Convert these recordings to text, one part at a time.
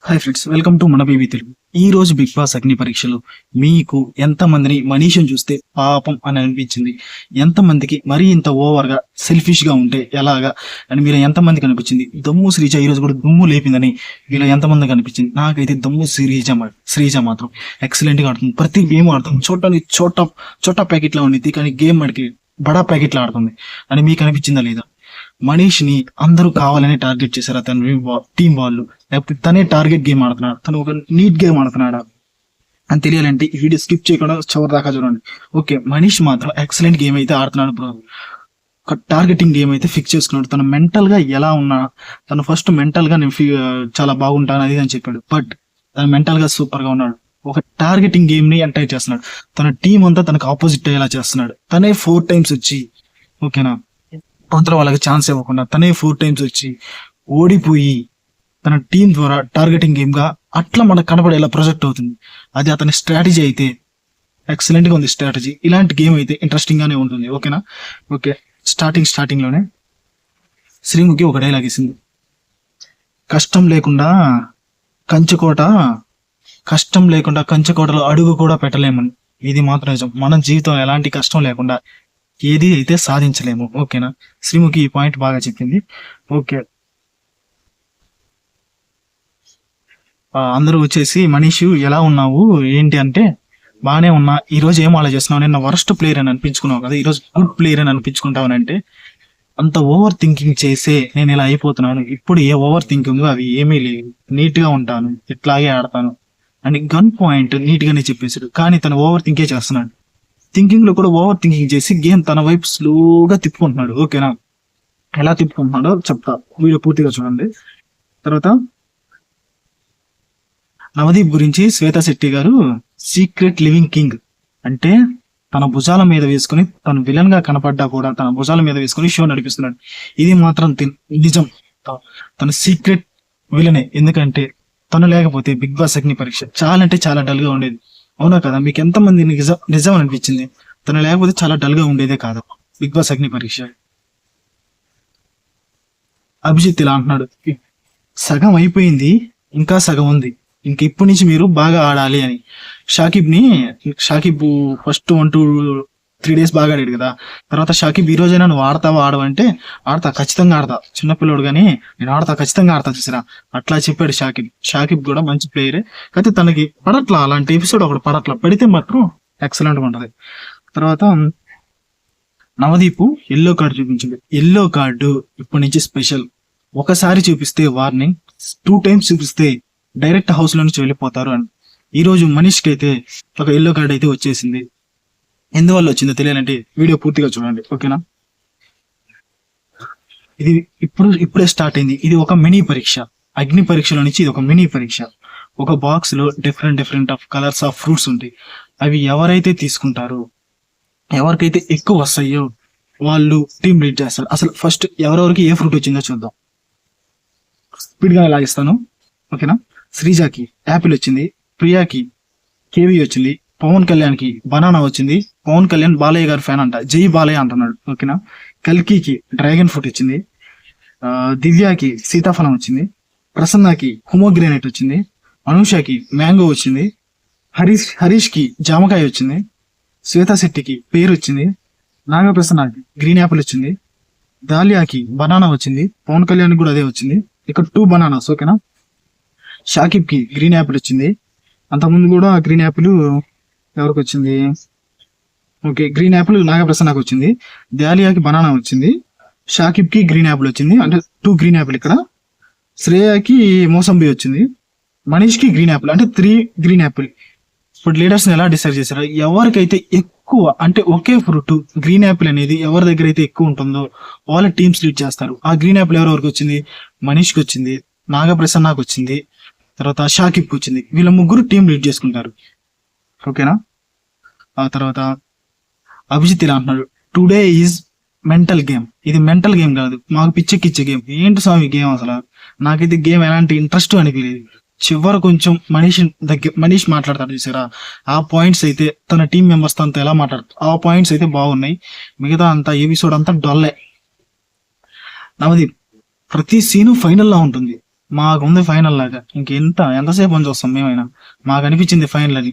Hi friends, welcome to మన BB Telugu. ఈ రోజు బిగ్ బాస్ అగ్ని పరీక్షలో మీకు ఎంతమందిని మనీషిని చూస్తే పాపం అని అనిపించింది, ఎంతమందికి మరీ ఇంత ఓవర్ గా సెల్ఫిష్ గా ఉంటే ఎలాగా అని మీరు ఎంతమందికి అనిపించింది? దమ్ము శ్రీజ ఈ రోజు కూడా దుమ్ము లేపిందని వీళ్ళు ఎంతమందికి అనిపించింది? నాకైతే దమ్ము శ్రీజ మాత్రం ఎక్సలెంట్ గా ఆడుతుంది. ప్రతి గేమ్ ఆడుతుంది. చూడటానికి చోటా ప్యాకెట్ లా ఉండింది, కానీ గేమ్ మడికి బడా ప్యాకెట్ లా ఆడుతుంది అని మీకు అనిపించిందా లేదా? మనీష్ని అందరూ కావాలని టార్గెట్ చేశారు, అతను టీం వాళ్ళు, లేకపోతే తనే టార్గెట్ గేమ్ ఆడుతున్నాడు, తను ఒక నీట్ గేమ్ ఆడుతున్నాడా అని తెలియాలంటే ఈ వీడియో స్కిప్ చేయకుండా చివరి దాకా చూడండి. ఓకే, మనీష్ మాత్రం ఎక్సలెంట్ గేమ్ అయితే ఆడుతున్నాడు బ్రో. ఒక టార్గెటింగ్ గేమ్ అయితే ఫిక్స్ చేసుకున్నాడు. తను మెంటల్ గా ఎలా ఉన్నా, తను ఫస్ట్ మెంటల్ గా నేను చాలా బాగుంటాను అది అని చెప్పాడు, బట్ తను మెంటల్ గా సూపర్ గా ఉన్నాడు. ఒక టార్గెటింగ్ గేమ్ ని ఎంటర్ చేస్తున్నాడు. తన టీం అంతా తనకు ఆపోజిట్ అయ్యేలా చేస్తున్నాడు. తనే 4 times వచ్చి, ఓకేనా, అవతల వాళ్ళకి ఛాన్స్ ఇవ్వకుండా తనే 4 times వచ్చి ఓడిపోయి తన టీం ద్వారా టార్గెటింగ్ గేమ్ గా అట్లా మనకు కనబడేలా ప్రొజెక్ట్ అవుతుంది. అది అతని స్ట్రాటజీ అయితే ఎక్సలెంట్ గా ఉంది. స్ట్రాటజీ ఇలాంటి గేమ్ అయితే ఇంట్రెస్టింగ్ గానే ఉంటుంది. ఓకేనా? ఓకే, స్టార్టింగ్ లోనే శ్రీముఖి ఒక డైలాగ్ ఇస్తుంది, కష్టం లేకుండా కంచుకోటలో అడుగు కూడా పెట్టలేమని. ఇది మాత్రం నిజం. మనం జీవితంలో ఎలాంటి కష్టం లేకుండా ఏది అయితే సాధించలేము. ఓకేనా? శ్రీముఖి ఈ పాయింట్ బాగా చెప్పింది. ఓకే, అందరూ వచ్చేసి మనీష్ ఎలా ఉన్నావు ఏంటి అంటే, బాగానే ఉన్నా, ఈ రోజు ఏం ఆలోచిస్తున్నావు, నిన్న వరస్ట్ ప్లేయర్ అని అనిపించుకున్నావు కదా, ఈ రోజు గుడ్ ప్లేయర్ అని అనిపించుకుంటావు అంటే, అంత ఓవర్ థింకింగ్ చేసే నేను ఇలా అయిపోతున్నాను, ఇప్పుడు ఏ ఓవర్ థింకింగ్ అవి ఏమీ లేవు, నీట్ గా ఉంటాను, ఇట్లాగే ఆడతాను అని గన్ పాయింట్ నీట్ గానే చెప్పేశాడు. కానీ తను ఓవర్ థింకే చేస్తున్నాడు. థింకింగ్ లో కూడా ఓవర్ థింకింగ్ చేసి గేమ్ తన వైపు స్లోగా తిప్పుకుంటున్నాడు. ఓకేనా? ఎలా తిప్పుకుంటున్నాడో చెప్తా, వీడియో పూర్తిగా చూడండి. తర్వాత నవదీప్ గురించి శ్వేతా శెట్టి గారు సీక్రెట్ లివింగ్ కింగ్ అంటే తన భుజాల మీద వేసుకుని, తను విలన్ గా కనపడ్డా కూడా తన భుజాల మీద వేసుకుని షో నడిపిస్తున్నాడు. ఇది మాత్రం నిజం. తన సీక్రెట్ విలనే. ఎందుకంటే తను లేకపోతే బిగ్ బాస్ అగ్ని పరీక్ష చాలా అంటే చాలా డల్ గా ఉండేది. అవునా కదా? మీకు ఎంతమంది నిజం అనిపించింది? తను లేకపోతే చాలా డల్ గా ఉండేదే కాదు బిగ్ బాస్ అగ్ని పరీక్ష. అభిజిత్ ఇలా అంటున్నాడు, సగం అయిపోయింది, ఇంకా సగం ఉంది, ఇంక ఇప్పటి నుంచి మీరు బాగా ఆడాలి అని. షాకిబ్ ఫస్ట్ 1-3 days బాగా ఆడాడు కదా. తర్వాత షాకిబ్ ఈ రోజైనా నువ్వు ఆడవంటే, ఆడతా, ఖచ్చితంగా ఆడతా, చిన్నపిల్లడు కానీ నేను ఆడతా, ఖచ్చితంగా ఆడతా, చూసిరా అట్లా చెప్పాడు షాకిబ్ కూడా మంచి ప్లేయరే, అయితే తనకి పడట్లా, అలాంటి ఎపిసోడ్ ఒకటి పడట్లా, పడితే మాత్రం ఎక్సలెంట్ గా ఉంటది. తర్వాత నవదీప్ ఎల్లో కార్డు చూపించింది. ఎల్లో కార్డు ఇప్పటి నుంచి స్పెషల్. ఒకసారి చూపిస్తే వార్నింగ్, 2 times చూపిస్తే డైరెక్ట్ హౌస్ లో నుంచి వెళ్ళిపోతారు అని. ఈ రోజు మనీష్కి అయితే ఒక ఎల్లో కార్డ్ అయితే వచ్చేసింది. ఎందువల్ల వచ్చిందో తెలియాలంటే వీడియో పూర్తిగా చూడండి. ఓకేనా? ఇది ఇప్పుడే స్టార్ట్ అయింది. ఇది ఒక మినీ పరీక్ష. అగ్ని పరీక్షలో నుంచి ఇది ఒక మినీ పరీక్ష. ఒక బాక్స్ లో different of colours of fruits ఉంటాయి. అవి ఎవరైతే తీసుకుంటారో, ఎవరికైతే ఎక్కువ వస్తాయో వాళ్ళు టీమ్ లీడ్ చేస్తారు. అసలు ఫస్ట్ ఎవరెవరికి ఏ ఫ్రూట్ వచ్చిందో చూద్దాం. స్పీడ్ గా లాగిస్తాను. ఓకేనా? శ్రీజాకి యాపిల్ వచ్చింది, ప్రియాకి కేవీ వచ్చింది, పవన్ కళ్యాణ్కి బనానా వచ్చింది. పవన్ కళ్యాణ్ బాలయ్య గారి ఫ్యాన్ అంట, జై బాలయ్య అంటున్నాడు. ఓకేనా? కల్కికి డ్రాగన్ ఫ్రూట్ వచ్చింది, దివ్యాకి సీతాఫలం వచ్చింది, ప్రసన్నకి హోమోగ్రేనేట్ వచ్చింది, అనూషకి మ్యాంగో వచ్చింది, హరీష్ కి జామకాయ వచ్చింది, శ్వేతా శెట్టికి పేరు వచ్చింది, నాగప్రసన్నకి గ్రీన్ యాపిల్ వచ్చింది, దాలియాకి బనానా వచ్చింది, పవన్ కళ్యాణ్ కూడా అదే వచ్చింది. ఇక్కడ 2 bananas. ఓకేనా? షాకిబ్ కి గ్రీన్ యాపిల్ వచ్చింది. అంతకుముందు కూడా గ్రీన్ యాపిల్ ఎవరికి వచ్చింది? ఓకే, గ్రీన్ యాపిల్ నాగప్రసన్నకు వచ్చింది, దాలియాకి బనానా వచ్చింది, షాకిబ్ కి గ్రీన్ యాపిల్ వచ్చింది, అంటే 2 green యాపిల్ ఇక్కడ. శ్రేయాకి మోసంబి వచ్చింది, మనీష్ కి గ్రీన్ యాపిల్, అంటే 3 green యాపిల్. ఇప్పుడు లీడర్స్ ని ఎలా డిసైడ్ చేశారు? ఎవరికైతే ఎక్కువ అంటే ఒకే ఫ్రూట్ గ్రీన్ యాపిల్ అనేది ఎవరి దగ్గర అయితే ఎక్కువ ఉంటుందో వాళ్ళ టీమ్స్ లీడ్ చేస్తారు. ఆ గ్రీన్ యాపిల్ ఎవరెవరికి వచ్చింది? మనీష్కి వచ్చింది, నాగప్రసన్నకు వచ్చింది, తర్వాత షాకిబ్కి వచ్చింది. వీళ్ళ ముగ్గురు టీం లీడ్ చేసుకుంటారు. ఓకేనా? ఆ తర్వాత అభిజిత్ ఇలా అంటున్నాడు, టుడే ఈజ్ మెంటల్ గేమ్. ఇది మెంటల్ గేమ్ కాదు, మాకు పిచ్చెక్కిచ్చే గేమ్. ఏంటి స్వామి గేమ్? అసలు నాకైతే గేమ్ ఎలాంటి ఇంట్రెస్ట్ అనిపించలేదు. చివరి కొంచెం మనీష్ మాట్లాడతాడు చూసారా, ఆ పాయింట్స్ అయితే తన టీం మెంబర్స్ తో అంతా ఎలా మాట్లాడతారు, ఆ పాయింట్స్ అయితే బాగున్నాయి. మిగతా అంతా ఎపిసోడ్ అంతా డొల్లే. నవదీప్ ప్రతి సీను ఫైనల్ లా ఉంటుంది. మాకుంది ఫైనల్ లాగా, ఎంతసేపు అని చూస్తాం మేమైనా, మాకు అనిపించింది ఫైనల్ అని.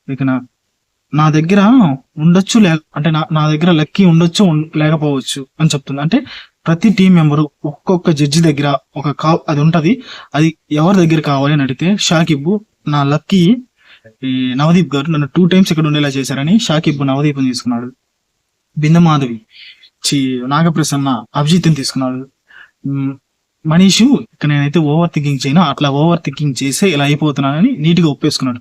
ఇక నా దగ్గర ఉండొచ్చు అంటే నా దగ్గర లక్కీ ఉండొచ్చు లేకపోవచ్చు అని చెప్తుంది. అంటే ప్రతి టీం మెంబరు ఒక్కొక్క జడ్జి దగ్గర అది ఉంటది. అది ఎవరి దగ్గర కావాలి అని అడిగితే షాకిబ్ నా లక్కీ ఈ నవదీప్ గారు నన్ను 2 times ఇక్కడ ఉండేలా చేశారని షాకిబ్ నవదీప్ తీసుకున్నాడు. బిందమాధవి నాగప్రసన్న అభిజిత్ తీసుకున్నాడు. మనీషు ఇక్కడ నేనైతే ఓవర్ థింకింగ్ చేయను, అట్లా ఓవర్ థింకింగ్ చేసే ఇలా అయిపోతున్నానని నీట్ గా ఒప్పేసుకున్నాడు.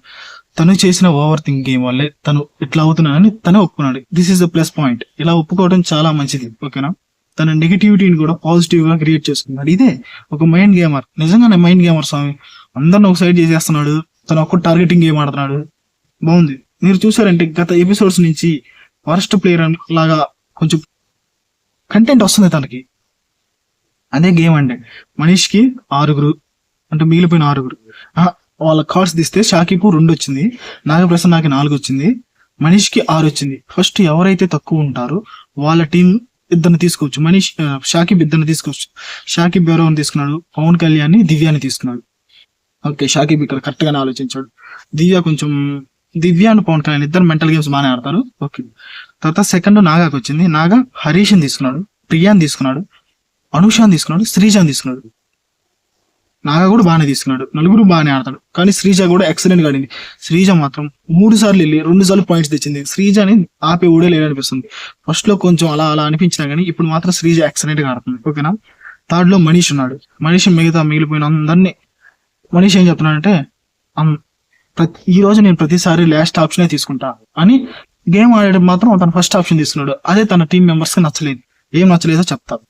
తను చేసిన ఓవర్ థింకింగ్ వల్లే తను ఇట్లా అవుతున్నానని తనే ఒప్పుకున్నాడు. This is the plus point. ఇలా ఒప్పుకోవడం చాలా మంచిది. ఓకేనా, తన నెగిటివిటీని కూడా పాజిటివ్ గా క్రియేట్ చేసుకున్నాడు. ఇదే ఒక మైండ్ గేమర్, నిజంగానే మైండ్ గేమర్ స్వామి. అందరిని ఒక సైడ్ చేసేస్తున్నాడు, తను ఒక్క టార్గెటింగ్ గేమ్ ఆడుతున్నాడు. బాగుంది. మీరు చూసారంటే గత ఎపిసోడ్స్ నుంచి వరస్ట్ ప్లేయర్ లాగా కొంచెం కంటెంట్ వస్తుంది తనకి. అదే గేమ్ అంటే మనీష్కి 6 అంటే మిగిలిపోయిన 6 వాళ్ళ కార్డ్స్ తీస్తే షాకిబ్ 2 వచ్చింది, నాగప్రసన్నకి 4 వచ్చింది, మనీష్కి 6 వచ్చింది. ఫస్ట్ ఎవరైతే తక్కువ ఉంటారో వాళ్ళ టీం ఇద్దరిని తీసుకోవచ్చు. షాకిబ్ ఇద్దరిని తీసుకోవచ్చు. షాకిబ్ ఎవరెవరిని తీసుకున్నాడు? పవన్ కళ్యాణ్ దివ్యాని తీసుకున్నాడు. ఓకే, షాకిబ్ ఇక్కడ కరెక్ట్ గానే ఆలోచించాడు. దివ్య అండ్ పవన్ కళ్యాణ్ ఇద్దరు మెంటల్ గేమ్స్ బాగానే ఆడతారు. ఓకే, తర్వాత సెకండ్ నాగాకి వచ్చింది. నాగా హరీష్ తీసుకున్నాడు, ప్రియాని తీసుకున్నాడు, అనుషాని తీసుకున్నాడు, శ్రీజాని తీసుకున్నాడు. నాగా కూడా బాగానే తీసుకున్నాడు. 4 బాగానే ఆడతాడు. కానీ శ్రీజ కూడా ఎక్సలెంట్ గా ఆడింది. శ్రీజ మాత్రం 3 సార్లు వెళ్ళి 2 సార్లు పాయింట్స్ తెచ్చింది. శ్రీజని ఆపే ఊడే లేదనిపిస్తుంది. ఫస్ట్ లో కొంచెం అలా అనిపించినా కానీ ఇప్పుడు మాత్రం శ్రీజ ఎక్సలెంట్ గా ఆడుతుంది. ఓకేనా, థర్డ్ లో మనీష్ ఉన్నాడు. మనీష్ మిగిలిపోయిన అందరినీ మనీష్ ఏం చెప్తున్నాడంటే ఈ రోజు నేను ప్రతిసారి లాస్ట్ ఆప్షనే తీసుకుంటా అని గేమ్ ఆడేటప్పుడు మాత్రం తను ఫస్ట్ ఆప్షన్ తీసుకున్నాడు. అదే తన టీం మెంబర్స్ కి నచ్చలేదు. ఏం నచ్చలేదో చెప్తారు.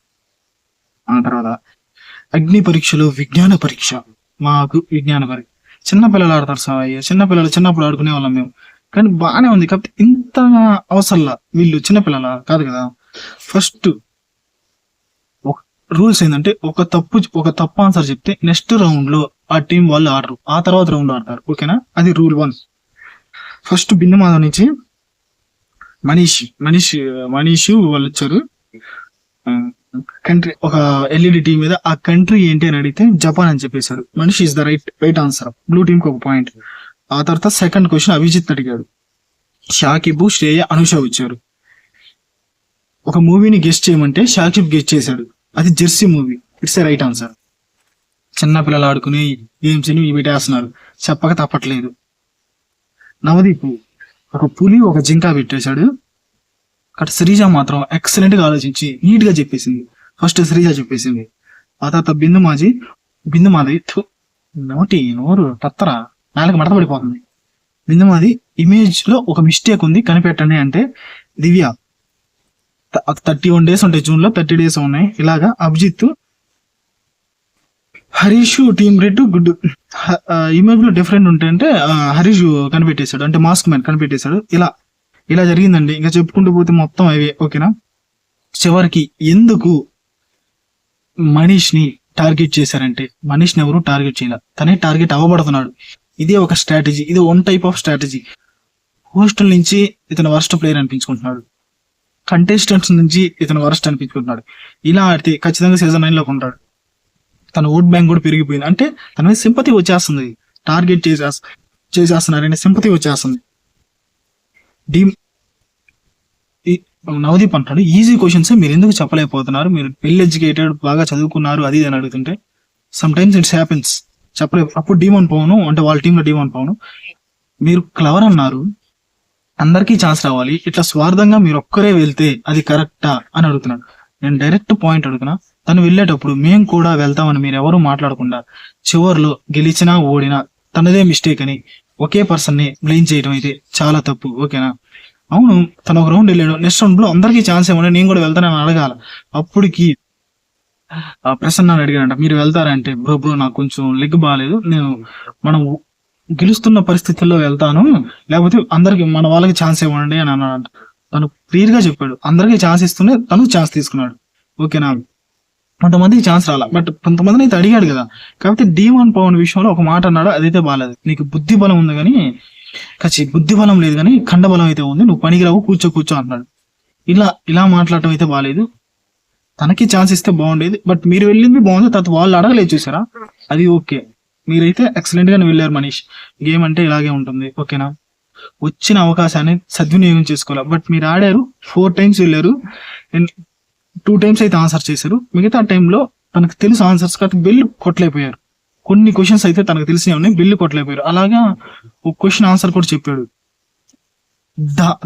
ఆ తర్వాత అగ్ని పరీక్షలు విజ్ఞాన పరీక్ష. మాకు విజ్ఞాన పరీక్ష చిన్నపిల్లలు ఆడతారు సాయి. చిన్నప్పుడు ఆడుకునే వాళ్ళం మేము. కానీ బాగానే ఉంది. కాకపోతే ఇంత అవసరంలా. వీళ్ళు చిన్నపిల్లల కాదు కదా. ఫస్ట్ రూల్స్ ఏంటంటే ఒక తప్పు ఆన్సర్ చెప్తే నెక్స్ట్ రౌండ్ లో ఆ టీం వాళ్ళు ఆడరు, ఆ తర్వాత రౌండ్ ఆడతారు. ఓకేనా, అది రూల్ 1. ఫస్ట్ బిందమాధవ్ నుంచి మనీష్ వాళ్ళు వచ్చారు. కంట్రీ ఒక ఎల్ఈడి టీం మీద. ఆ కంట్రీ ఏంటి అని అడిగితే జపాన్ అని చెప్పేశాడు. Manish is the right answer. Blue team కి 1 పాయింట్. ఆ తర్వాత సెకండ్ క్వశ్చన్ అభిజిత్ అడిగాడు. షాకిబ్, శ్రేయ, అనుష వచ్చారు. ఒక మూవీని గెస్ట్ చేయమంటే షాకిబ్ గెస్ట్ చేశాడు. అది Jersey movie. It's a right answer. చిన్నపిల్లలు ఆడుకునే గేమ్స్ ని పెట్టేస్తున్నారు, చెప్పక తప్పట్లేదు. నవదీప్ ఒక పులి ఒక జింక పెట్టేశాడు. అక్కడ శ్రీజ మాత్రం ఎక్సలెంట్ గా ఆలోచించి నీట్ గా చెప్పేసింది. ఫస్ట్ శ్రీజ చెప్పేసింది. ఆ తర్వాత బిందుమాది నోరు తత్తరా నాలుగు మడత పడిపోతుంది. బిందుమాది ఇమేజ్ లో ఒక మిస్టేక్ ఉంది కనిపెట్టండి అంటే దివ్య 31 days ఉంటాయి, జూన్ లో 30 days ఉన్నాయి. ఇలాగా Abhijit, Harish, team red, good image లో డిఫరెంట్ ఉంటాయంటే హరీష్ కనిపెట్టేశాడు, అంటే మాస్క్ మ్యాన్ కనిపెట్టేశాడు. ఇలా జరిగిందండి. ఇంకా చెప్పుకుంటూ పోతే మొత్తం అవే. ఓకేనా, చివరికి ఎందుకు మనీష్ ని టార్గెట్ చేశారంటే మనీష్ ని ఎవరు టార్గెట్ చేయాల, తనే టార్గెట్ అవ్వబడుతున్నాడు. ఇదే ఒక స్ట్రాటజీ, ఇది 1 type ఆఫ్ స్ట్రాటజీ. హోస్టల్ నుంచి ఇతను వర్స్ట్ ప్లేయర్ అనిపించుకుంటున్నాడు, కంటెస్టెంట్స్ నుంచి ఇతను వరస్ట్ అనిపించుకుంటున్నాడు. ఇలా ఆడితే ఖచ్చితంగా సీజన్ 9 లోకి ఉంటాడు. తన ఓట్ బ్యాంక్ కూడా పెరిగిపోయింది. అంటే తన మీద సింపతి వచ్చేస్తుంది. టార్గెట్ చేసేస్తున్నారనే సింపతి వచ్చేస్తుంది. నవదీప్ అంటాడు, ఈజీ క్వశ్చన్స్ మీరు ఎందుకు చెప్పలేకపోతున్నారు, మీరు వెల్ ఎడ్యుకేటెడ్ బాగా చదువుకున్నారు అది అని అడుగుతుంటే సమ్ టైమ్స్ ఇట్స్ హ్యాపెన్స్ చెప్పలేదు. అప్పుడు D1 పవన్ అంటే వాళ్ళ టీంలో D1 పవన్, మీరు క్లవర్ అన్నారు, అందరికీ ఛాన్స్ రావాలి, ఇట్లా స్వార్థంగా మీరు ఒక్కరే వెళ్తే అది కరెక్టా అని అడుగుతున్నాడు. నేను డైరెక్ట్ పాయింట్ అడుగుతున్నా, తను వెళ్ళేటప్పుడు మేము కూడా వెళ్తామని మీరు ఎవరు మాట్లాడకుండా చివర్లో గెలిచినా ఓడినా తనదే మిస్టేక్ అని ఒకే పర్సన్ ని బ్లేమ్ చేయడం అయితే చాలా తప్పు. ఓకేనా, అవును తను ఒక రౌండ్ వెళ్ళాడు, నెక్స్ట్ రౌండ్ లో అందరికీ ఛాన్స్ ఇవ్వండి నేను కూడా వెళ్తానని అడగాల. అప్పటికి ప్రసన్న అడిగాడంట, మీరు వెళ్తారంటే బ్రో నాకు కొంచెం లెగ్ బాగాలేదు, మనం గెలుస్తున్న పరిస్థితుల్లో వెళ్తాను, లేకపోతే అందరికి మన వాళ్ళకి ఛాన్స్ ఇవ్వండి అని అన్నాడు. తను క్లియర్ గా చెప్పాడు, అందరికీ ఛాన్స్ ఇస్తూనే తను ఛాన్స్ తీసుకున్నాడు. ఓకేనా, కొంతమందికి ఛాన్స్ రాలా, బట్ కొంతమందిని అయితే అడిగాడు కదా. కాబట్టి D1 పవన్ విషయంలో ఒక మాట అన్నాడు, అదైతే బాగాలేదు. నీకు బుద్ధి బలం ఉంది కానీ బుద్ధి బలం లేదు కానీ ఖండ బలం అయితే ఉంది, నువ్వు పనికిరావు కూర్చో అంటున్నాడు. ఇలా మాట్లాడటం అయితే బాగాలేదు. తనకి ఛాన్స్ ఇస్తే బాగుండేది, బట్ మీరు వెళ్ళింది బాగుంది, తర్వాత వాళ్ళు అడగలేదు చూసారా, అది ఓకే. మీరైతే ఎక్సలెంట్ గానే వెళ్ళారు మనీష్. గేమ్ అంటే ఇలాగే ఉంటుంది, ఓకేనా. వచ్చిన అవకాశాన్ని సద్వినియోగం చేసుకోవాలి. బట్ మీరు ఆడారు 4 times వెళ్ళారు, 2 times అయితే ఆన్సర్ చేశారు. మిగతా టైంలో తనకు తెలుసు ఆన్సర్స్ కాదు, బిల్లు కొట్టలేకపోయారు. కొన్ని క్వశ్చన్స్ అయితే తనకు తెలిసినవి ఉన్నాయి, బిల్లు కొట్టలేకపోయారు. అలాగా ఒక క్వశ్చన్ ఆన్సర్ కూడా చెప్పాడు.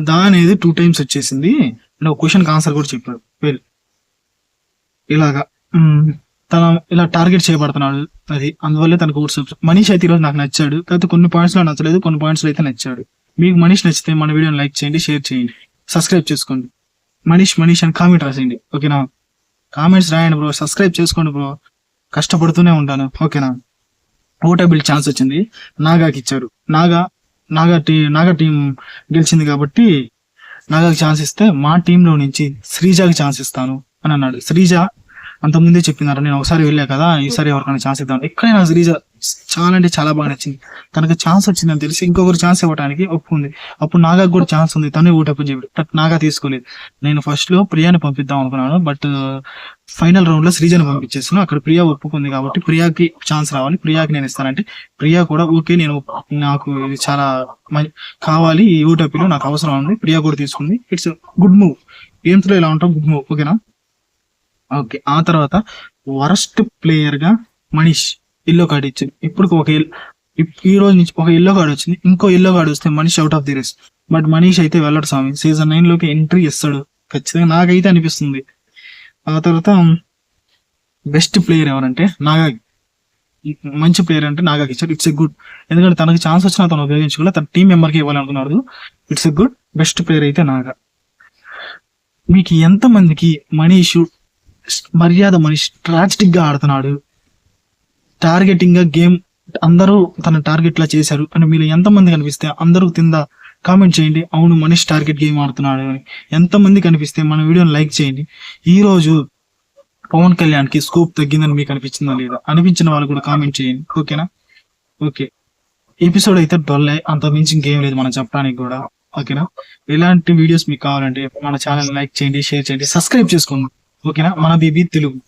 దా అనేది 2 times వచ్చేసింది, అంటే ఒక క్వశ్చన్ ఆన్సర్ కూడా చెప్పాడు. వెల్ ఇలాగా తన ఇలా టార్గెట్ చేయబడుతున్నాడు, అది అందువల్లే తనకు ఓట్స్. మనీష్ అయితే ఈరోజు నాకు నచ్చాడు, కాకపోతే కొన్ని పాయింట్స్ లో నచ్చలేదు, కొన్ని పాయింట్స్ లో అయితే నచ్చాడు. మీకు మనీష్ నచ్చితే మన వీడియోని లైక్ చేయండి, షేర్ చేయండి, సబ్స్క్రైబ్ చేసుకోండి. మనీష్ అని కామెంట్ రాసేయండి, ఓకేనా. కామెంట్స్ రాయండి బ్రో, సబ్స్క్రైబ్ చేసుకోండి బ్రో, కష్టపడుతూనే ఉంటాను, ఓకేనా. ఓటబుల్ ఛాన్స్ వచ్చింది, నాగాకి ఇచ్చారు. నాగా టీం గెలిచింది కాబట్టి నాగాకి ఛాన్స్ ఇస్తే మా టీంలో నుంచి శ్రీజాకి ఛాన్స్ ఇస్తాను అని అన్నాడు. శ్రీజ అంతకుముందే చెప్పినారు, నేను ఒకసారి వెళ్ళా కదా, ఈసారి ఎవరికైనా ఛాన్స్ ఇద్దాం. ఇక్కడే నాకు శ్రీజ చాలా అంటే చాలా బాగా నచ్చింది. తనకు ఛాన్స్ వచ్చిందని తెలిసి ఇంకొకరు ఛాన్స్ ఇవ్వడానికి ఒప్పుకుంది. అప్పుడు నాగాకి కూడా ఛాన్స్ ఉంది, తనే ఓటప్పుడు చెప్పాడు, బట్ నాగా తీసుకోలేదు. నేను ఫస్ట్ లో ప్రియాని పంపిద్దాం అనుకున్నాను, బట్ ఫైనల్ రౌండ్ లో శ్రీజని పంపించేసాను. అక్కడ ప్రియా ఒప్పుకుంది కాబట్టి ప్రియాకి ఛాన్స్ రావాలి, ప్రియాకి నేను ఇస్తానంటే ప్రియా కూడా ఓకే, నాకు ఇది చాలా కావాలి, ఈ ఓటపిలో నాకు అవసరం ఉంది, ప్రియా కూడా తీసుకుంది. ఇట్స్ గుడ్ మూవ్, గేమ్స్ లో ఇలా ఉంటాం, గుడ్ మూవ్, ఓకేనా. ఓకే, ఆ తర్వాత వరస్ట్ ప్లేయర్ గా మనీష్ ఎల్లో కార్డ్ ఇచ్చింది. ఇప్పుడు ఈ రోజు నుంచి ఒక ఎల్లో కార్డ్ వచ్చింది, ఇంకో ఎల్లో కార్డ్ వస్తే Manish out of the race. But Manish అయితే వెళ్ళడు స్వామి, సీజన్ 9 లోకి ఎంట్రీ ఇస్తాడు ఖచ్చితంగా, నాకైతే అనిపిస్తుంది. ఆ తర్వాత బెస్ట్ ప్లేయర్ ఎవరంటే నాగాకి, మంచి ప్లేయర్ అంటే నాగాకి ఇచ్చాడు. ఇట్స్ ఎ గుడ్, ఎందుకంటే తనకి ఛాన్స్ వచ్చినా తను ఉపయోగించుకోవాలి, తన టీం మెంబర్ కి ఇవ్వాలనుకున్నాడు. It's a good, best player అయితే నాగా. మీకు ఎంత మందికి మనీష్ మనీష్ ట్రాజిటిక్ గా ఆడుతున్నాడు, టార్గెటింగ్ గా గేమ్ అందరూ తన టార్గెట్ లా చేశారు అని మీరు ఎంతమంది కనిపిస్తే అందరూ కింద కామెంట్ చేయండి, అవును మనీష్ టార్గెట్ గేమ్ ఆడుతున్నాడు అని. ఎంతమంది కనిపిస్తే మన వీడియోని లైక్ చేయండి. ఈ రోజు పవన్ కళ్యాణ్ కి స్కోప్ తగ్గిందని మీకు అనిపించిందా లేదా, అనిపించిన వాళ్ళు కూడా కామెంట్ చేయండి, ఓకేనా. ఓకే, ఎపిసోడ్ అయితే డొల్లే, అంత మించి ఇంకేం లేదు మనం చెప్పడానికి కూడా, ఓకేనా. ఇలాంటి వీడియోస్ మీకు కావాలంటే మన ఛానల్ లైక్ చేయండి, షేర్ చేయండి, సబ్స్క్రైబ్ చేసుకోండి, ఓకేనా. మన బీబీ తెలుగు.